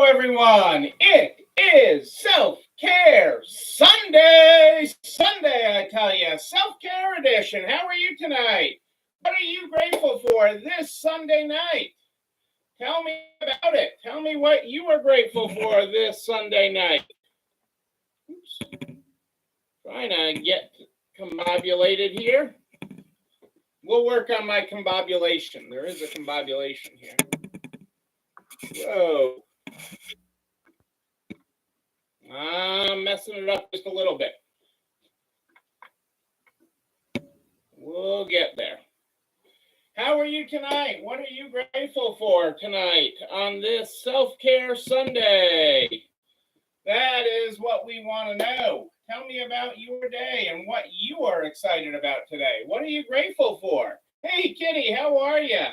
everyone. It is Self-Care Sunday. Sunday, I tell you. Self-Care edition. How are you tonight? What are you grateful for this Sunday night? Tell me about it. Tell me what you are grateful for this Sunday night. Oops. Trying to get combobulated here. We'll work on my combobulation. There is a combobulation here. Whoa. I'm messing it up just a little bit. We'll get there. How are you tonight? What are you grateful for tonight on this Self-Care Sunday? That is what we want to know. Tell me about your day and what you are excited about today. What are you grateful for? Hey, Kitty, how are you?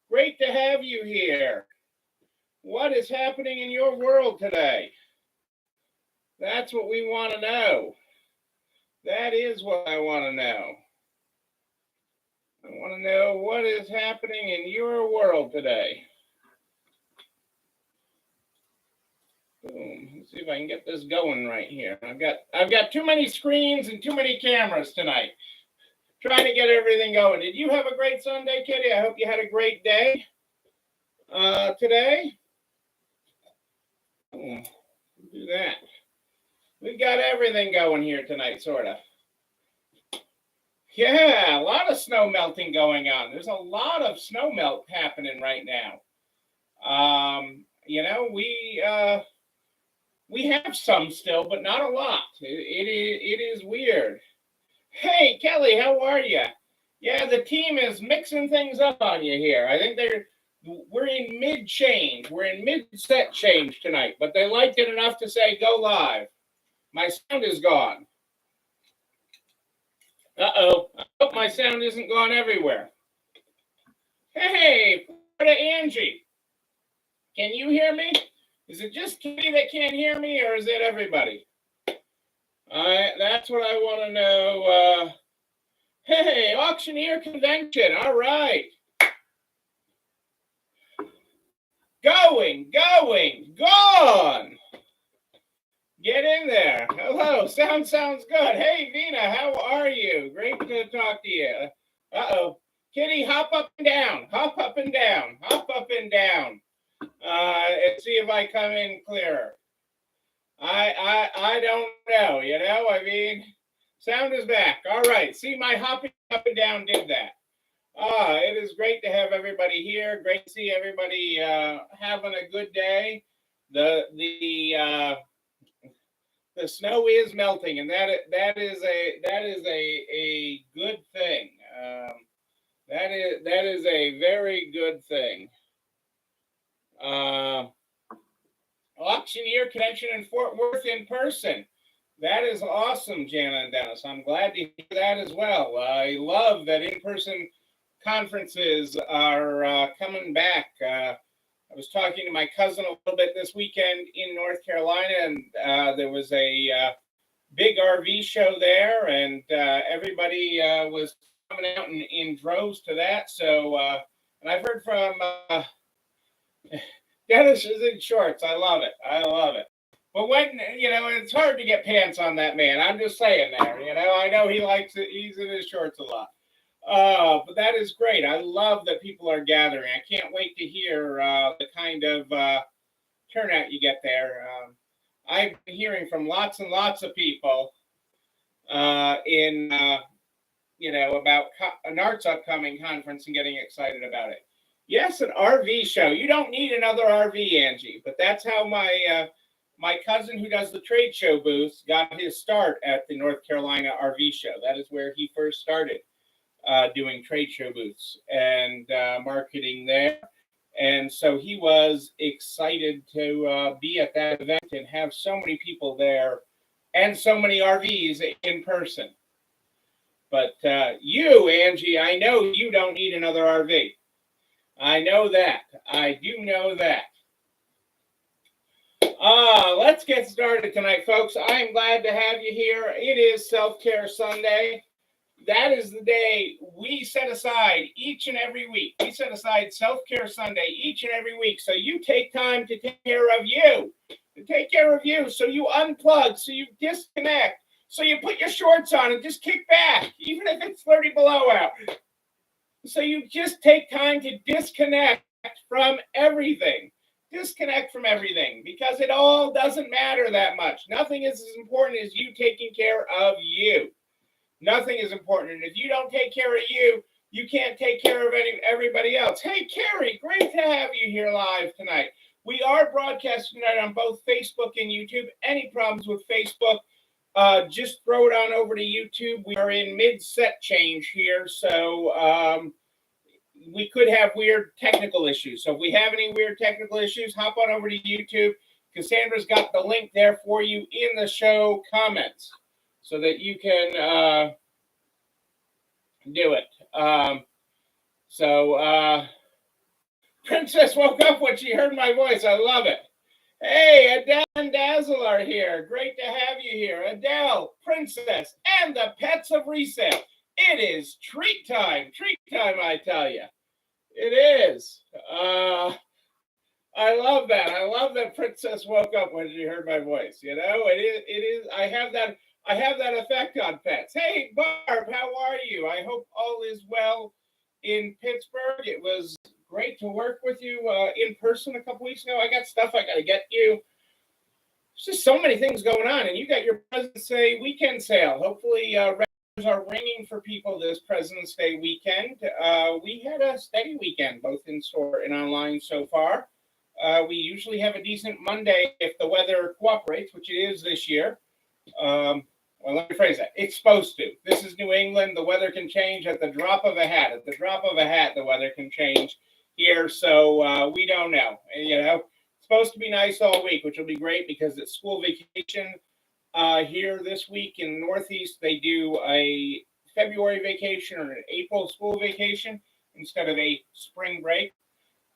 Great to have you here. What is happening in your world today? That's what we want to know. That is what I want to know. I want to know what is happening in your world today. Boom. Let's see if I can get this going right here. I've got too many screens and too many cameras tonight. Trying to get everything going. Did you have a great Sunday, Kitty? I hope you had a great day today. Do that. We've got everything going here tonight, sort of. Yeah, a lot of snow melting going on. There's a lot of snow melt happening right now. You know, we have some still, but not a lot. It is weird. Hey, Kelly, how are you? Yeah, the team is mixing things up on you here. I think we're in mid-change. We're in mid-set change tonight, but they liked it enough to say go live. My sound is gone. Uh-oh. I hope my sound isn't gone everywhere. Hey, Florida Angie. Can you hear me? Is it just Kitty that can't hear me, or is it everybody? That's what I want to know. Hey, Auctioneer Convention. All right. Going, gone. Get in there. Hello. Sounds good. Hey, Vina, how are you? Great to talk to you. Uh-oh. Kitty, hop up and down. Hop up and down. Hop up and down. And see if I come in clearer. I don't know, you know? I mean, sound is back. All right. See, my hopping up and down did that. It is great to have everybody here. Great to see everybody having a good day. The snow is melting, and that is a good thing. That is a very good thing. Auctioneer Convention in Fort Worth in person. That is awesome, Jana and Dennis. I'm glad to hear that as well. I love that in-person conferences are coming back. I was talking to my cousin a little bit this weekend in North Carolina, and there was a big RV show there, and everybody was coming out in droves to that. So, and I've heard from Dennis is in shorts. I love it. But when, you know, it's hard to get pants on that man. I'm just saying there, you know, I know he likes it. He's in his shorts a lot. But that is great. I love that people are gathering. I can't wait to hear the kind of turnout you get there. I've been hearing from lots and lots of people you know, about an arts upcoming conference and getting excited about it. Yes, an RV show. You don't need another RV, Angie, but that's how my cousin who does the trade show booths got his start at the North Carolina RV show. That is where he first started. Doing trade show booths and marketing there. And so he was excited to be at that event and have so many people there and so many RVs in person. But you, Angie, I know you don't need another RV. I know that. I do know that. Let's get started tonight, folks. I am glad to have you here. It is Self-Care Sunday. that is the day we set aside each and every week. We set aside Self-Care Sunday each and every week. So you take time to take care of you, so you unplug, so you disconnect, so you put your shorts on and just kick back, even if it's 30 below out. So you just take time to disconnect from everything. Disconnect from everything, because it all doesn't matter that much. Nothing is as important as you taking care of you. Nothing is important. And if you don't take care of you, you can't take care of everybody else. Hey, Carrie, great to have you here live tonight. We are broadcasting tonight on both Facebook and YouTube. Any problems with Facebook, just throw it on over to YouTube. We are in mid-set change here, so we could have weird technical issues. So if we have any weird technical issues, hop on over to YouTube. Cassandra's got the link there for you in the show comments so that you can do it. Princess woke up when she heard my voice. I love it. Hey, Adele and Dazzle are here. Great to have you here. Adele, Princess, and the pets of Reset. It is treat time, I tell you. It is. I love that. I love that Princess woke up when she heard my voice. You know, it is. I have that effect on pets. Hey, Barb, how are you? I hope all is well in Pittsburgh. It was great to work with you in person a couple weeks ago. I got stuff I got to get you. There's just so many things going on, and you got your President's Day weekend sale. Hopefully, are ringing for people this President's Day weekend. We had a steady weekend, both in store and online so far. We usually have a decent Monday if the weather cooperates, which it is this year. Well, let me phrase that. It's supposed to. This is New England. The weather can change at the drop of a hat. At the drop of a hat, the weather can change here. So we don't know. And, you know, it's supposed to be nice all week, which will be great because it's school vacation. Here this week in the Northeast, they do a February vacation or an April school vacation instead of a spring break.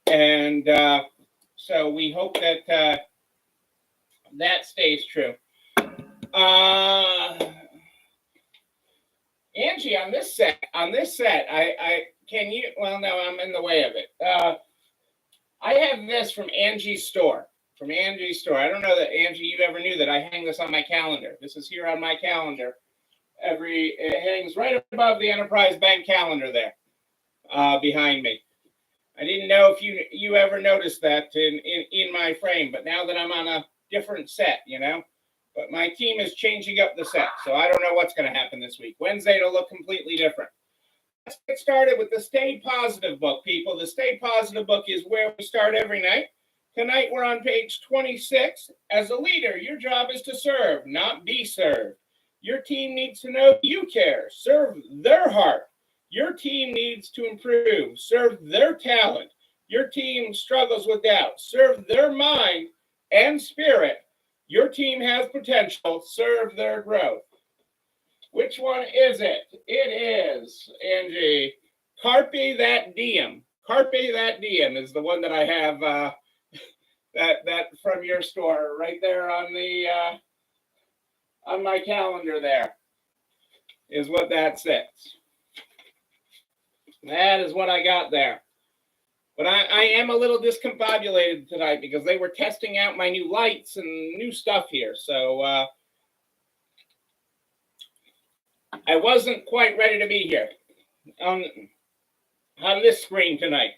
And so we hope that that stays true. Angie, on this set, I can you, well, no, I'm in the way of it. I have this from Angie's store. I don't know that, Angie, you ever knew that I hang this on my calendar. This is here on my calendar. It hangs right above the Enterprise Bank calendar there, behind me. I didn't know if you ever noticed that in my frame, but now that I'm on a different set, you know. But my team is changing up the set, so I don't know what's going to happen this week. Wednesday, it'll look completely different. Let's get started with the Stay Positive book, people. The Stay Positive book is where we start every night. Tonight, we're on page 26. As a leader, your job is to serve, not be served. Your team needs to know you care. Serve their heart. Your team needs to improve. Serve their talent. Your team struggles with doubt. Serve their mind and spirit. Your team has potential. Serve their growth. Which one is it? It is, Angie, Carpe That Diem. Carpe That Diem is the one that I have that from your store right there on the on my calendar. There is what that says. That is what I got there. But I am a little discombobulated tonight because they were testing out my new lights and new stuff here. So I wasn't quite ready to be here on this screen tonight.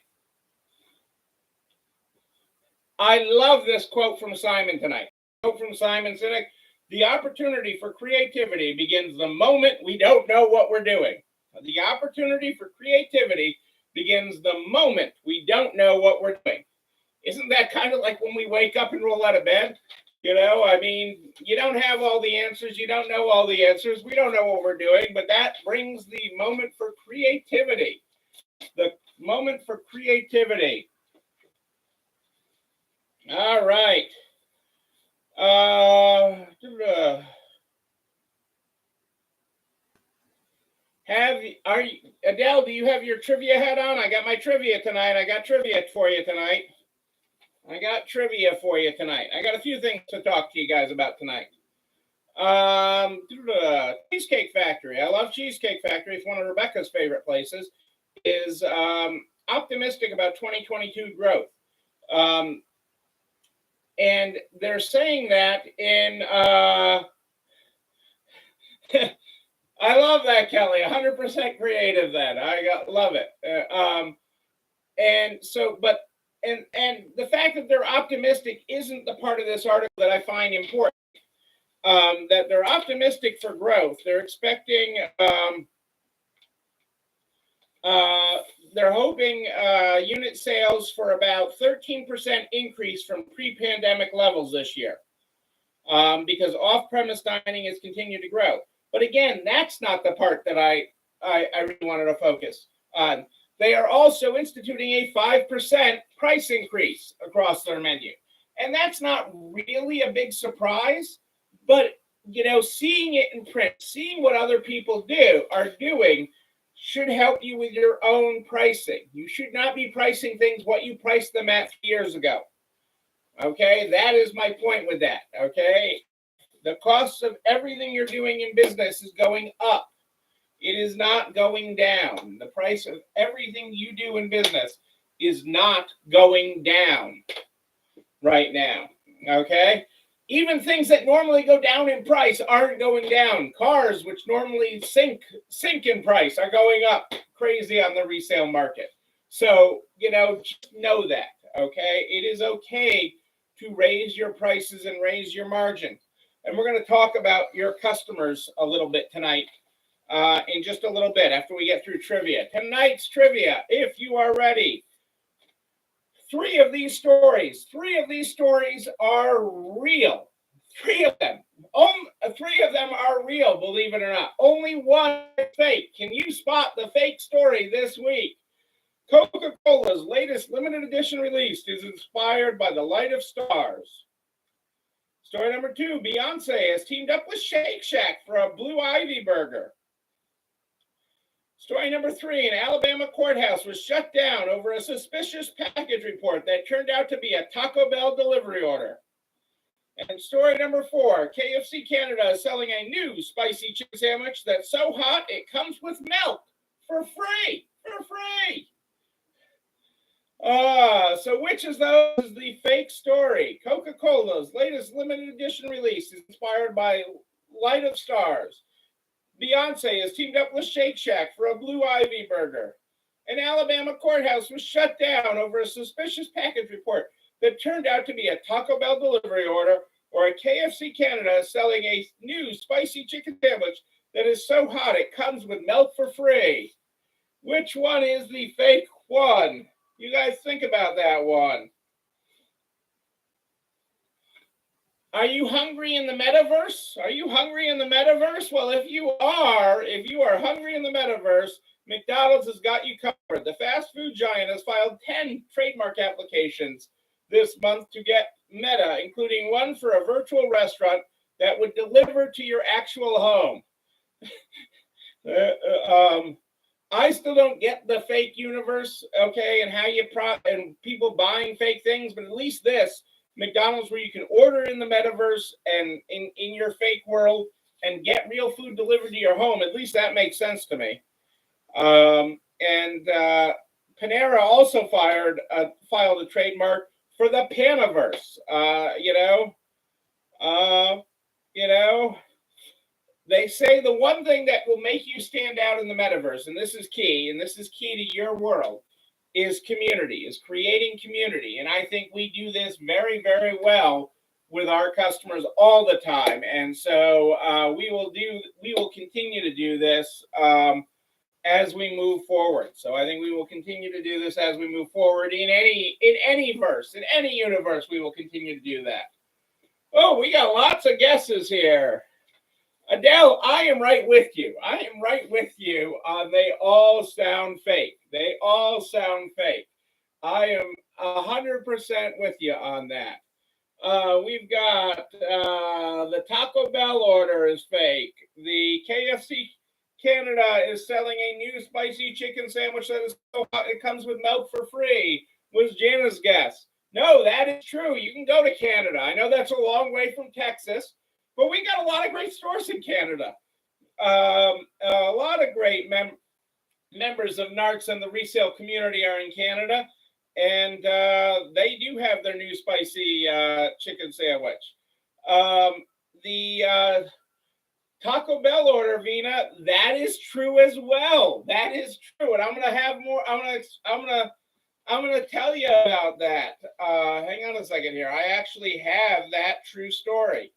I love this quote from Simon tonight. Quote from Simon Sinek: "The opportunity for creativity begins the moment we don't know what we're doing." The opportunity for creativity begins the moment we don't know what we're doing. Isn't that kind of like when we wake up and roll out of bed? You know, I mean, you don't have all the answers. You don't know all the answers. We don't know what we're doing, but that brings the moment for creativity. The moment for creativity. All right. Adele, do you have your trivia hat on? I got my trivia tonight. I got trivia for you tonight. I got a few things to talk to you guys about tonight. Cheesecake Factory. I love Cheesecake Factory. It's one of Rebecca's favorite places. Is optimistic about 2022 growth. And they're saying that in I love that, Kelly. 100% creative. Then love it. And so, but and the fact that they're optimistic isn't the part of this article that I find important. That they're optimistic for growth. They're expecting. They're hoping unit sales for about 13% increase from pre-pandemic levels this year, because off-premise dining has continued to grow. But again, that's not the part that I really wanted to focus on. They are also instituting a 5% price increase across their menu. And that's not really a big surprise, but seeing it in print, seeing what other people are doing should help you with your own pricing. You should not be pricing things what you priced them at 3 years ago. Okay, that is my point with that. Okay, the cost of everything you're doing in business is going up. It is not going down. The price of everything you do in business is not going down right now. Okay, even things that normally go down in price aren't going down. Cars, which normally sink in price, are going up crazy on the resale market. So, just know that, okay? It is okay to raise your prices and raise your margin. And we're going to talk about your customers a little bit tonight, in just a little bit after we get through trivia. Tonight's trivia, if you are ready. Three of these stories are real. Three of them are real, believe it or not. Only one is fake. Can you spot the fake story this week? Coca-Cola's latest limited edition release is inspired by the light of stars. Story number 2, Beyonce has teamed up with Shake Shack for a Blue Ivy burger. Story number 3, an Alabama courthouse was shut down over a suspicious package report that turned out to be a Taco Bell delivery order. And story number 4, KFC Canada is selling a new spicy chicken sandwich that's so hot it comes with milk for free. So which is the fake story? Coca-Cola's latest limited edition release is inspired by Light of Stars. Beyonce has teamed up with Shake Shack for a Blue Ivy burger. An Alabama courthouse was shut down over a suspicious package report that turned out to be a Taco Bell delivery order, or a KFC Canada selling a new spicy chicken sandwich that is so hot it comes with milk for free. Which one is the fake one? You guys think about that one. Are you hungry in the metaverse? Well, if you are hungry in the metaverse, McDonald's has got you covered. The fast food giant has filed 10 trademark applications this month to get Meta, including one for a virtual restaurant that would deliver to your actual home. I still don't get the fake universe, okay, and how and people buying fake things, but at least this, McDonald's, where you can order in the metaverse and in your fake world and get real food delivered to your home, at least that makes sense to me. And Panera also filed a trademark for the Panaverse. They say the one thing that will make you stand out in the metaverse, and this is key to your world, is community, is creating community. And I think we do this very, very well with our customers all the time. And so we will continue to do this as we move forward. So I think we will continue to do this as we move forward in any universe, we will continue to do that. Oh, we got lots of guesses here. Adele, I am right with you. They all sound fake. I am 100% with you on that. We've got the Taco Bell order is fake. The KFC Canada is selling a new spicy chicken sandwich that is so hot it comes with milk for free, was Jana's guess. No, that is true. You can go to Canada. I know that's a long way from Texas, But we got a lot of great stores in Canada. A lot of great members of NARTS and the resale community are in Canada, and they do have their new spicy chicken sandwich. The Taco Bell order, Vina, that is true as well. That is true, and I'm gonna have more. I'm gonna tell you about that. Hang on a second here. I actually have that true story.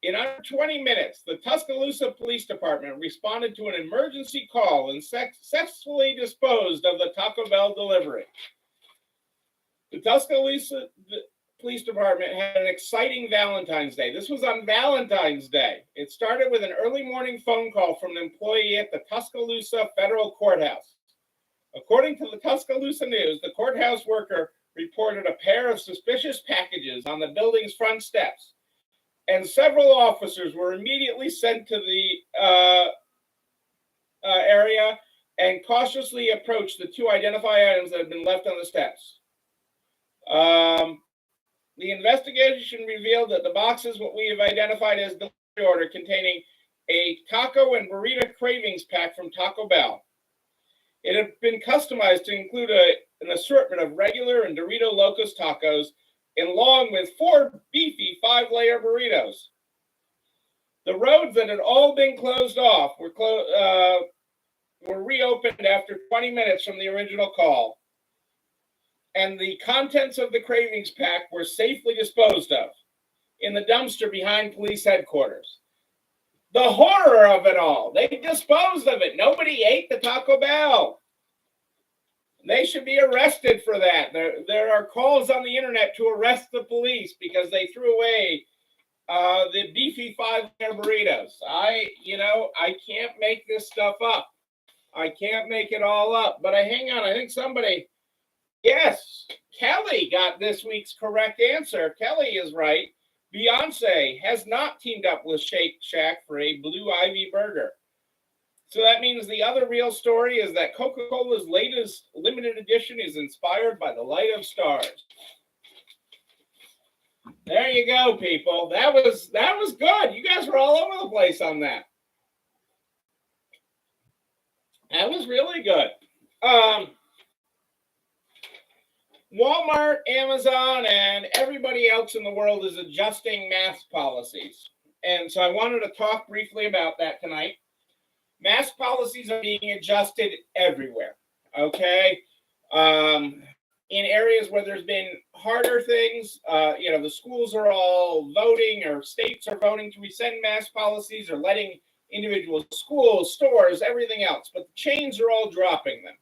In under 20 minutes, the Tuscaloosa Police Department responded to an emergency call and successfully disposed of the Taco Bell delivery. The Tuscaloosa Police Department had an exciting Valentine's Day. This was on Valentine's Day. It started with an early morning phone call from an employee at the Tuscaloosa Federal Courthouse. According to the Tuscaloosa News, the courthouse worker reported a pair of suspicious packages on the building's front steps, and several officers were immediately sent to the area and cautiously approached the two identified items that had been left on the steps. The investigation revealed that the boxes, what we have identified as delivery order, containing a taco and burrito cravings pack from Taco Bell. It had been customized to include an assortment of regular and Dorito Locos tacos, along with 4 beefy 5-layer burritos. The roads that had all been closed off were reopened after 20 minutes from the original call, and the contents of the cravings pack were safely disposed of in the dumpster behind police headquarters. The horror of it all. They disposed of it. Nobody ate the Taco Bell. They should be arrested for that. There are calls on the internet to arrest the police because they threw away the beefy 5-layer burritos. I can't make this stuff up. I can't make it all up. But hang on. I think somebody... Yes, Kelly got this week's correct answer. Kelly is right. Beyonce has not teamed up with Shake Shack for a Blue Ivy burger. So that means the other real story is that Coca-Cola's latest limited edition is inspired by the light of stars. There you go, people. That was good. You guys were all over the place on that. That was really good. Walmart, Amazon, and everybody else in the world is adjusting mask policies. And so I wanted to talk briefly about that tonight. Mask policies are being adjusted everywhere, okay? In areas where there's been harder things, the schools are all voting, or states are voting to rescind mask policies, or letting individual schools, stores, everything else. But the chains are all dropping them.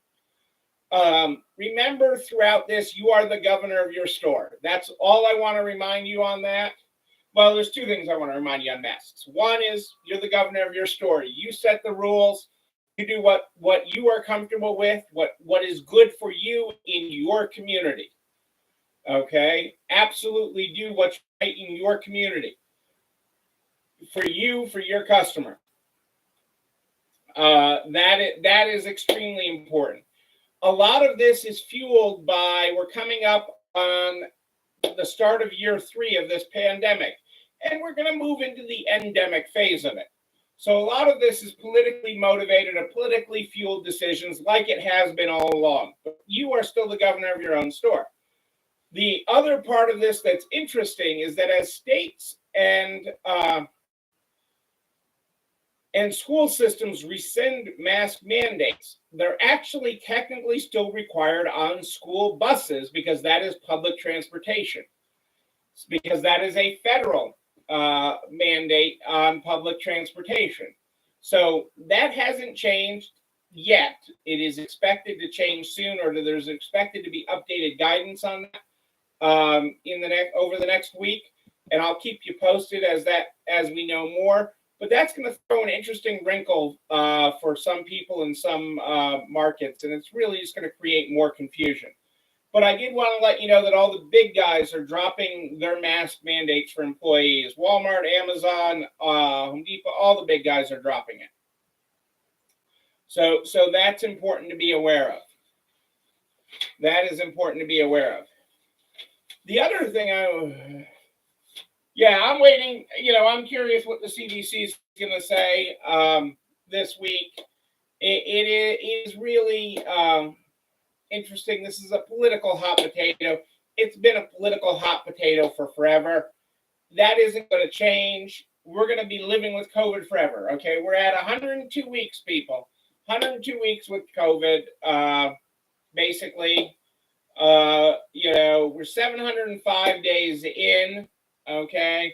Remember throughout this, you are the governor of your store. That's all I want to remind you on that. Well, there's 2 things I want to remind you on masks. One is you're the governor of your store. You set the rules. You do what you are comfortable with, what is good for you in your community. Okay? Absolutely do what's right in your community. For you, for your customer. That is extremely important. A lot of this is fueled by, we're coming up on the start of year 3 of this pandemic, and we're going to move into the endemic phase of it. So a lot of this is politically motivated or politically fueled decisions, like it has been all along. But you are still the governor of your own store. The other part of this that's interesting is that as states and school systems rescind mask mandates, they're actually technically still required on school buses, because that is public transportation. Because that is a federal mandate on public transportation. So that hasn't changed yet. It is expected to change soon, or there's expected to be updated guidance on that over the next week. And I'll keep you posted as we know more. But that's going to throw an interesting wrinkle for some people in some markets, and it's really just going to create more confusion. But I did want to let you know that all the big guys are dropping their mask mandates for employees. Walmart, Amazon, Home Depot, all the big guys are dropping it. So that's important to be aware of. That is important to be aware of. The other thing Yeah, I'm waiting. I'm curious what the CDC is going to say this week. It is really interesting. This is a political hot potato. It's been a political hot potato for forever. That isn't going to change. We're going to be living with COVID forever. Okay, we're at 102 weeks, people. 102 weeks with COVID. Basically, we're 705 days in. Okay,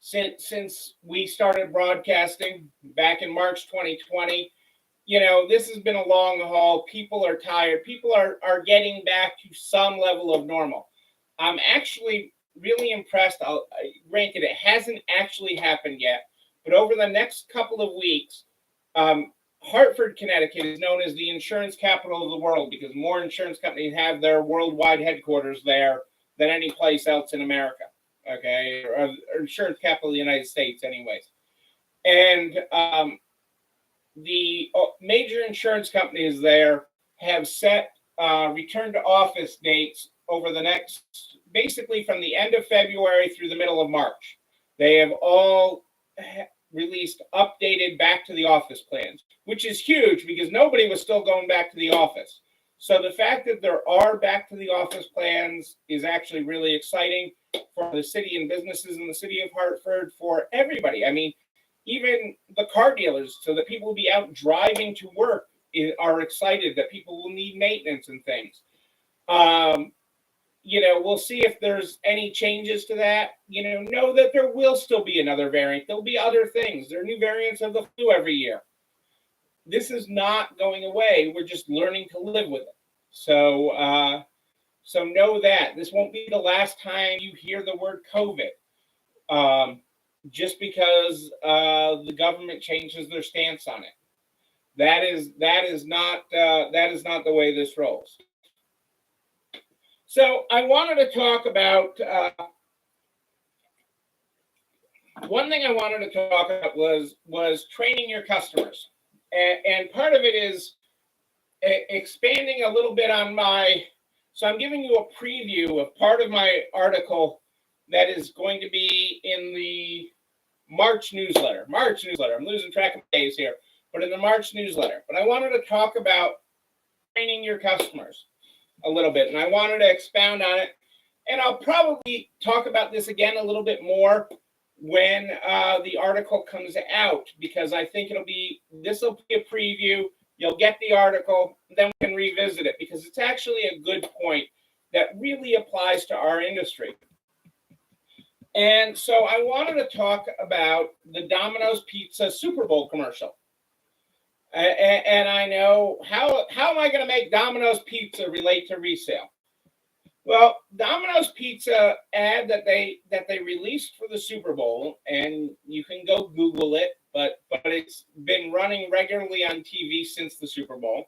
since we started broadcasting back in March 2020. This has been a long haul. People are tired. People are getting back to some level of normal. I'm actually really impressed. Granted, it hasn't actually happened yet, but over the next couple of weeks, Hartford, Connecticut is known as the insurance capital of the world because more insurance companies have their worldwide headquarters there than any place else in America. Okay, or insurance capital of the United States, anyways. And the major insurance companies there have set return to office dates over the next, basically from the end of February through the middle of March. They have all released updated back to the office plans, which is huge because nobody was still going back to the office. So the fact that there are back to the office plans is actually really exciting for the city and businesses in the city of Hartford, for everybody. I mean, even the car dealers, so that people will be out driving to work, are excited that people will need maintenance and things. We'll see if there's any changes to that. Know that there will still be another variant. There'll be other things. There are new variants of the flu every year. This is not going away. We're just learning to live with it. So know that this won't be the last time you hear the word COVID. Just because the government changes their stance on it. That is not the way this rolls. So I wanted to talk about one thing. I wanted to talk about was training your customers, and part of it is expanding a little bit on my. So I'm giving you a preview of part of my article that is going to be in the March newsletter. I'm losing track of days here, but in the March newsletter. But I wanted to talk about training your customers a little bit, and I wanted to expound on it. And I'll probably talk about this again a little bit more when the article comes out, because I think this will be a preview. You'll get the article, then we can revisit it, because it's actually a good point that really applies to our industry. And so I wanted to talk about the Domino's Pizza Super Bowl commercial. And I know, how am I going to make Domino's Pizza relate to resale? Well, Domino's Pizza ad that they released for the Super Bowl, and you can go Google it, but it's been running regularly on TV since the Super Bowl.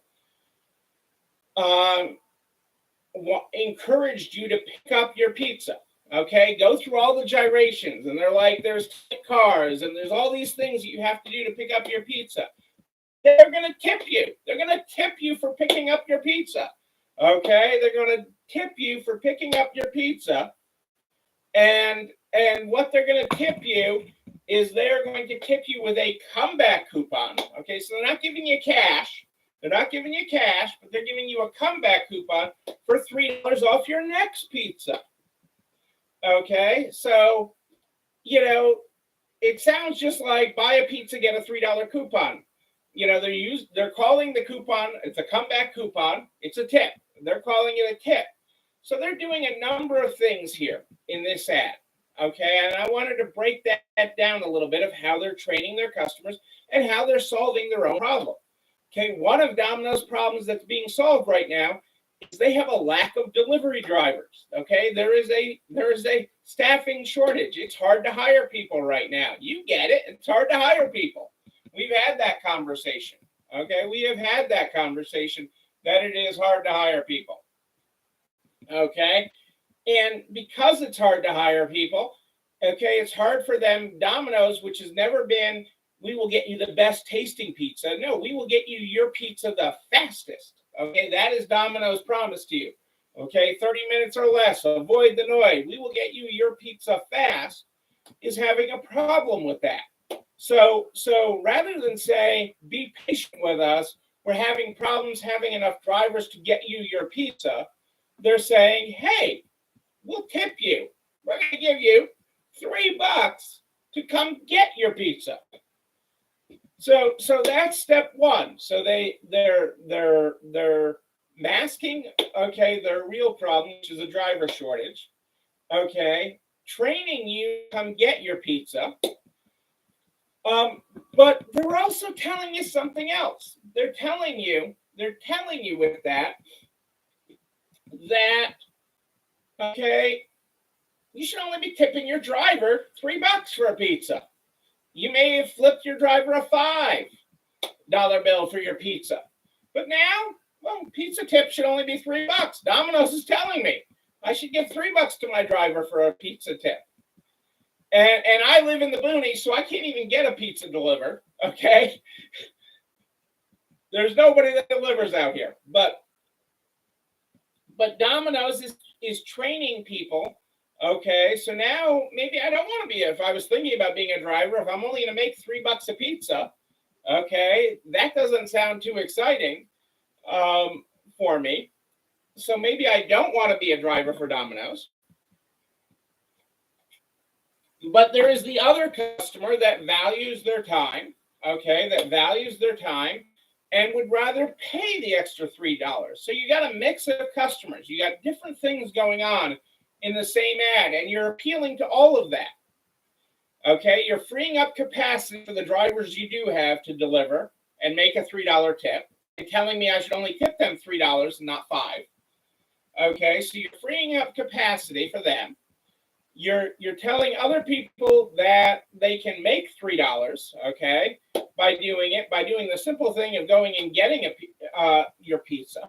Encouraged you to pick up your pizza. Okay, go through all the gyrations, and they're like, there's cars, and there's all these things that you have to do to pick up your pizza. They're going to tip you. They're going to tip you for picking up your pizza. Okay, they're going to tip you for picking up your pizza, and what they're going to tip you is they're going to tip you with a comeback coupon. Okay, so they're not giving you cash. They're not giving you cash, but they're giving you a comeback coupon for $3 off your next pizza. Okay, so, it sounds just like buy a pizza, get a $3 coupon. They're calling the coupon, it's a comeback coupon, it's a tip. They're calling it a tip. So they're doing a number of things here in this ad. Okay, and I wanted to break that down a little bit of how they're training their customers and how they're solving their own problem. Okay, one of Domino's problems that's being solved right now is they have a lack of delivery drivers. Okay, there is a staffing shortage. It's hard to hire people right now. You get it. It's hard to hire people. We've had that conversation. Okay, we have had that conversation that it is hard to hire people. Okay, and because it's hard to hire people, okay, it's hard for them. Domino's, which has never been, we will get you the best tasting pizza. No, we will get you your pizza the fastest. Okay, that is Domino's promise to you. Okay, 30 minutes or less. Avoid the noise. We will get you your pizza fast. is having a problem with that. So rather than say, be patient with us, we're having problems having enough drivers to get you your pizza, they're saying, hey, we'll tip you. We're going to give you $3 to come get your pizza. So that's step one. So they're masking, okay, their real problem, which is a driver shortage. Okay, training you to come get your pizza. But they're also telling you something else. They're telling you with that, okay, you should only be tipping your driver $3 for a pizza. You may have flipped your driver a $5 bill for your pizza. But now, well, pizza tip should only be $3. Domino's is telling me I should give $3 to my driver for a pizza tip. And I live in the boonies, so I can't even get a pizza delivered, okay? There's nobody that delivers out here. But Domino's is training people, okay? So now maybe I don't want to be, if I was thinking about being a driver, if I'm only going to make $3 a pizza, okay, that doesn't sound too exciting for me. So maybe I don't want to be a driver for Domino's. But there is the other customer that values their time, okay, that values their time and would rather pay the extra $3. So you got a mix of customers. You got different things going on in the same ad, and you're appealing to all of that. Okay, you're freeing up capacity for the drivers you do have to deliver and make a $3 tip. You're telling me I should only tip them $3 and not $5. Okay, so you're freeing up capacity for them. You're telling other people that they can make $3, okay, by doing the simple thing of going and getting your pizza.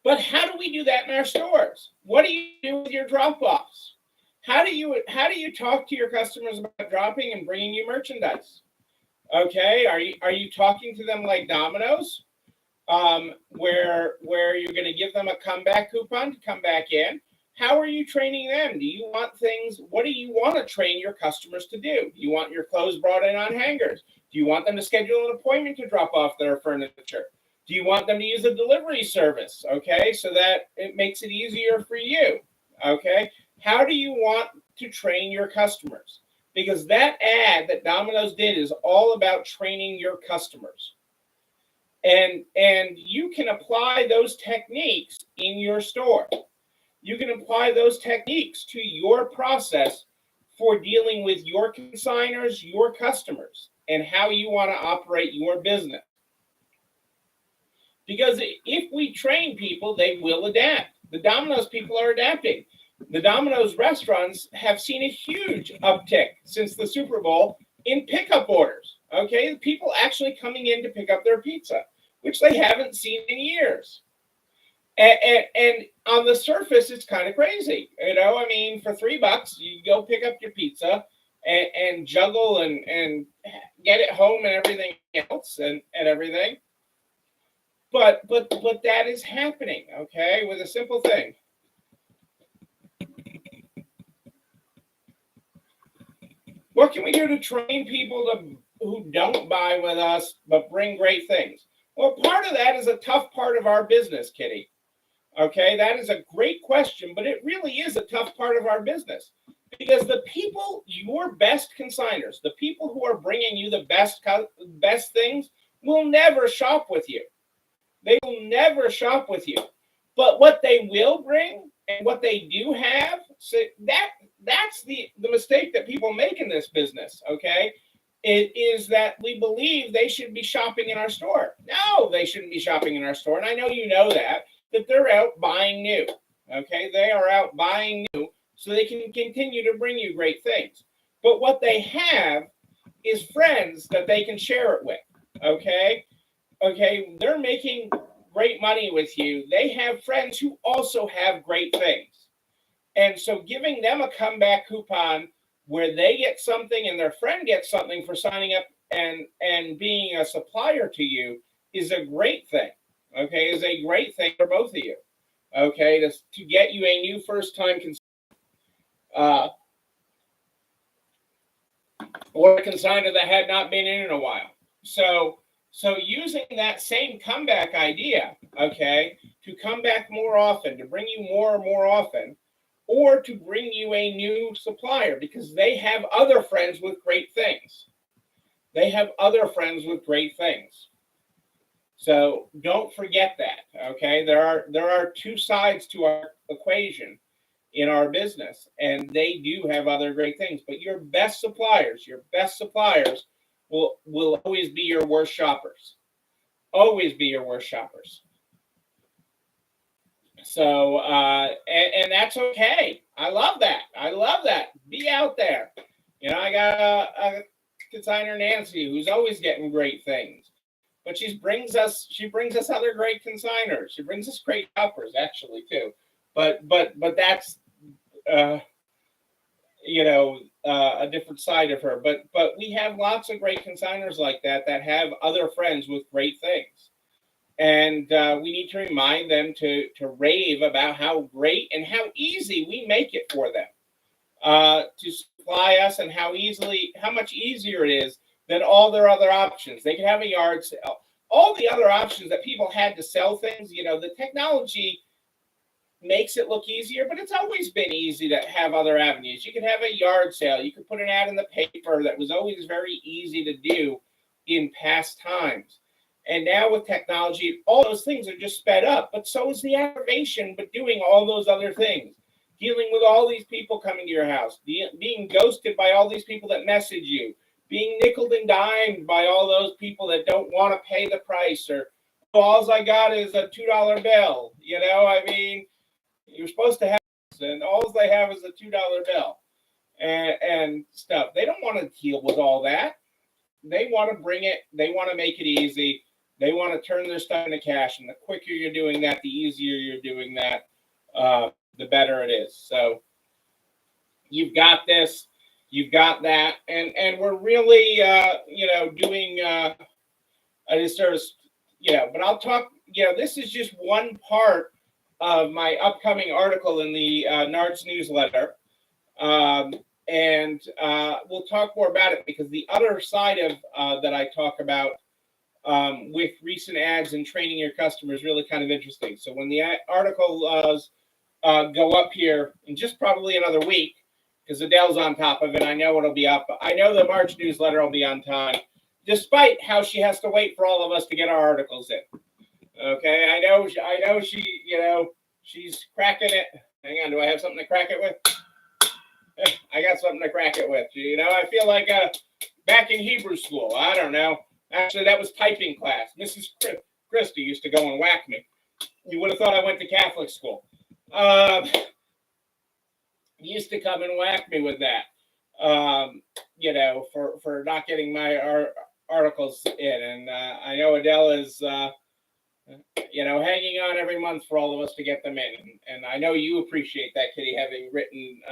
But how do we do that in our stores? What do you do with your drop-offs? How do you talk to your customers about dropping and bringing you merchandise? Okay, are you talking to them like Domino's, where you're going to give them a comeback coupon to come back in? How are you training them? Do you want things? What do you want to train your customers to do? Do you want your clothes brought in on hangers? Do you want them to schedule an appointment to drop off their furniture? Do you want them to use a delivery service? Okay, so that it makes it easier for you. Okay, how do you want to train your customers? Because that ad that Domino's did is all about training your customers. And you can apply those techniques in your store. You can apply those techniques to your process for dealing with your consignors, your customers, and how you want to operate your business. Because if we train people, they will adapt. The Domino's people are adapting. The Domino's restaurants have seen a huge uptick since the Super Bowl in pickup orders. Okay, people actually coming in to pick up their pizza, which they haven't seen in years. And on the surface, it's kind of crazy. You know, I mean, for $3, you go pick up your pizza and juggle and get it home and everything else and everything. But that is happening, okay, with a simple thing. What can we do to train people who don't buy with us but bring great things? Well, part of that is a tough part of our business, Kitty. Okay, that is a great question, but it really is a tough part of our business because the people, your best consignors, the people who are bringing you the best things will never shop with you. They will never shop with you. But what they will bring and what they do have, so that's the mistake that people make in this business, okay? It is that we believe they should be shopping in our store. No, they shouldn't be shopping in our store. And I know you know that they're out buying new, okay? They are out buying new so they can continue to bring you great things. But what they have is friends that they can share it with, okay? Okay, they're making great money with you. They have friends who also have great things. And so giving them a comeback coupon where they get something and their friend gets something for signing up and being a supplier to you is a great thing. Okay, is a great thing for both of you. Okay, to get you a new first-time consumer. or a consignor that had not been in a while. So using that same comeback idea, okay, to come back more often, to bring you more and more often, or to bring you a new supplier because they have other friends with great things. They have other friends with great things. So don't forget that, okay? There are two sides to our equation in our business, and they do have other great things. But your best suppliers will always be your worst shoppers. Always be your worst shoppers. So and that's okay. I love that. I love that. Be out there. You know, I got a consignor, Nancy, who's always getting great things. But she brings us other great consigners. She brings us great shoppers actually too. But that's you know, a different side of her. But we have lots of great consigners like that have other friends with great things, and we need to remind them to rave about how great and how easy we make it for them to supply us, and how much easier it is than all their other options. They can have a yard sale. All the other options that people had to sell things, you know, the technology makes it look easier, but it's always been easy to have other avenues. You could have a yard sale. You could put an ad in the paper. That was always very easy to do in past times. And now with technology, all those things are just sped up, but so is the aggravation, but doing all those other things. Dealing with all these people coming to your house, being ghosted by all these people that message you, being nickeled and dimed by all those people that don't want to pay the price, or all I got is a $2 bill. You know, I mean, you're supposed to have this, and all they have is a $2 bill and stuff. They don't want to deal with all that. They want to bring it. They want to make it easy. They want to turn their stuff into cash. And the quicker you're doing that, the easier you're doing that, the better it is. So you've got this, you've got that, and we're really, doing a disservice, But I'll talk. This is just one part of my upcoming article in the NARTS newsletter. And we'll talk more about it, because the other side of that I talk about with recent ads and training your customers is really kind of interesting. So when the article go up here in just probably another week, because Adele's on top of it, I know it'll be up. I know the March newsletter will be on time, despite how she has to wait for all of us to get our articles in. Okay, I know she, she's cracking it. Hang on, do I have something to crack it with? I got something to crack it with. I feel like back in Hebrew school. I don't know. Actually, that was typing class. Mrs. Christie used to go and whack me. You would have thought I went to Catholic school. Used to come and whack me with that. For not getting my articles in. And I know Adele is, hanging on every month for all of us to get them in. And I know you appreciate that, Kitty, having written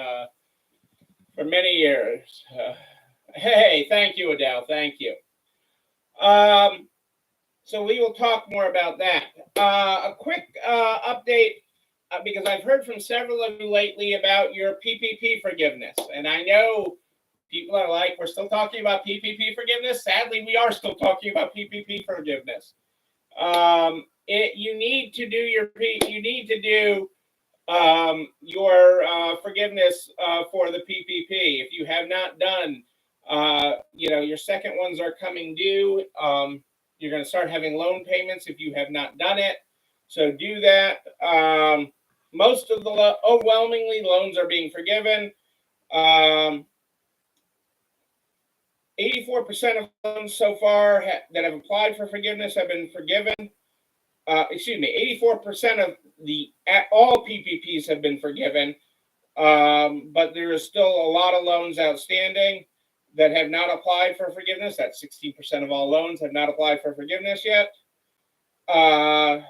for many years. Hey, thank you, Adele. Thank you. So we will talk more about that. A quick update, because I've heard from several of you lately about your PPP forgiveness. And I know people are like, we're still talking about PPP forgiveness. Sadly, we are still talking about PPP forgiveness. You need to do your forgiveness for the PPP. If you have not done, your second ones are coming due. You're going to start having loan payments if you have not done it. So do that. Most of the overwhelmingly loans are being forgiven. 84% of loans so far that have applied for forgiveness have been forgiven. 84% of all PPPs have been forgiven, but there is still a lot of loans outstanding that have not applied for forgiveness. That's 16% of all loans have not applied for forgiveness yet. About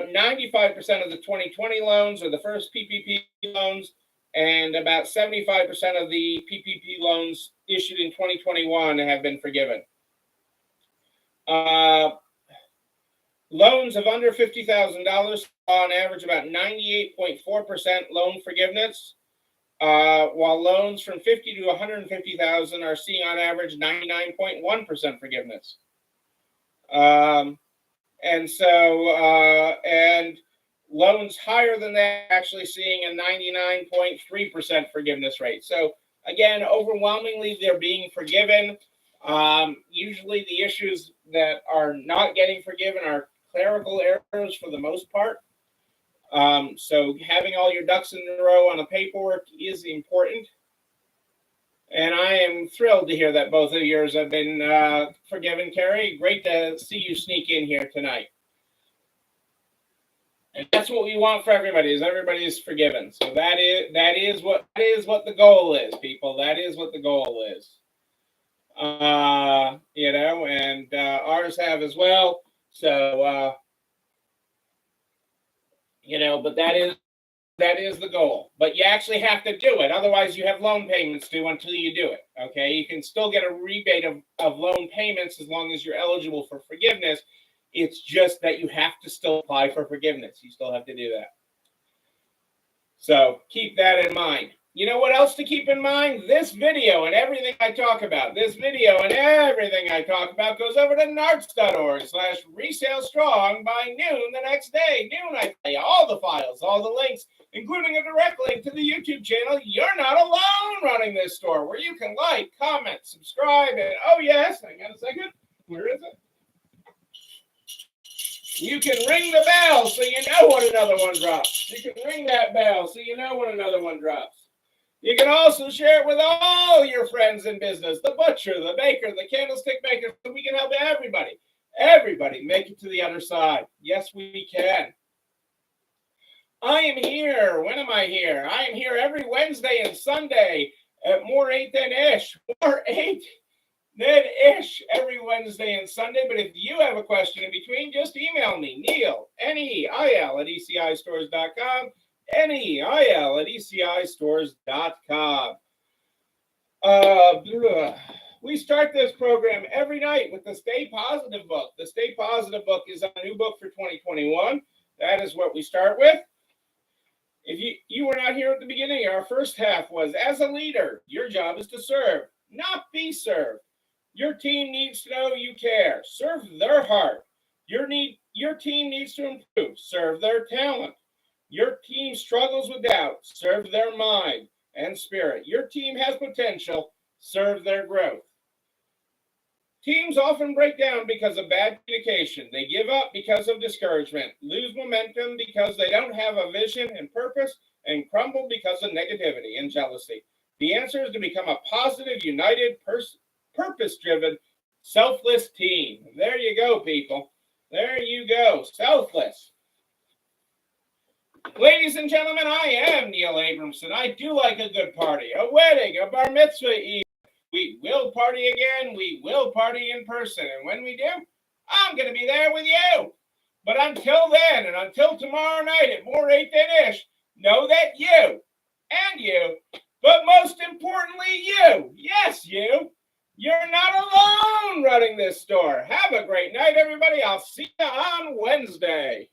95% of the 2020 loans are the first PPP loans, and about 75% of the PPP loans issued in 2021 have been forgiven. Loans of under $50,000, on average, about 98.4% loan forgiveness. while loans from 50 to 150,000 are seeing on average 99.1% forgiveness. And loans higher than that actually seeing a 99.3% forgiveness rate. So again, overwhelmingly, they're being forgiven. Usually the issues that are not getting forgiven are clerical errors for the most part. So having all your ducks in a row on the paperwork is important. And I am thrilled to hear that both of yours have been forgiven, Carrie. Great to see you sneak in here tonight. And that's what we want for everybody, is everybody is forgiven. So that is what the goal is, people. That is what the goal is. You know, and ours have as well. So you know, but that is the goal. But you actually have to do it. Otherwise, you have loan payments due until you do it. Okay, you can still get a rebate of loan payments as long as you're eligible for forgiveness. It's just that you have to still apply for forgiveness. You still have to do that. So keep that in mind. You know what else to keep in mind? This video and everything I talk about, goes over to narts.org/resale strong by noon the next day. Noon, I tell you, all the files, all the links, including a direct link to the YouTube channel. You're not alone running this store, where you can like, comment, subscribe, and oh yes, hang on a second. Where is it? You can ring the bell so you know when another one drops. You can ring that bell so you know when another one drops. You can also share it with all your friends in business, the butcher, the baker, the candlestick maker, so we can help everybody make it to the other side. Yes, we can. I am here. When am I here? I am here every Wednesday and Sunday at More 8 Than Ish. More 8 Than Ish every Wednesday and Sunday. But if you have a question in between, just email me, Neil, Neil at ECIstores.com. NEIL@ECIstores.com. We start this program every night with the Stay Positive book. The Stay Positive book is a new book for 2021. That is what we start with. If you were not here at the beginning, our first half was, as a leader, your job is to serve, not be served. Your team needs to know you care. Serve their heart. Your team needs to improve. Serve their talent. Your team struggles with doubt. Serve their mind and spirit. Your team has potential. Serve their growth. Teams often break down because of bad communication. They give up because of discouragement, lose momentum because they don't have a vision and purpose, and crumble because of negativity and jealousy. The answer is to become a positive, united, purpose-driven, selfless team. There you go, people. There you go. Selfless. Ladies and gentlemen, I am Neil Abramson. I do like a good party, a wedding, a bar mitzvah even. We will party again. We will party in person. And when we do, I'm going to be there with you. But until then, and until tomorrow night at More 8 Than Ish, know that you, but most importantly you, yes you, you're not alone running this store. Have a great night, everybody. I'll see you on Wednesday.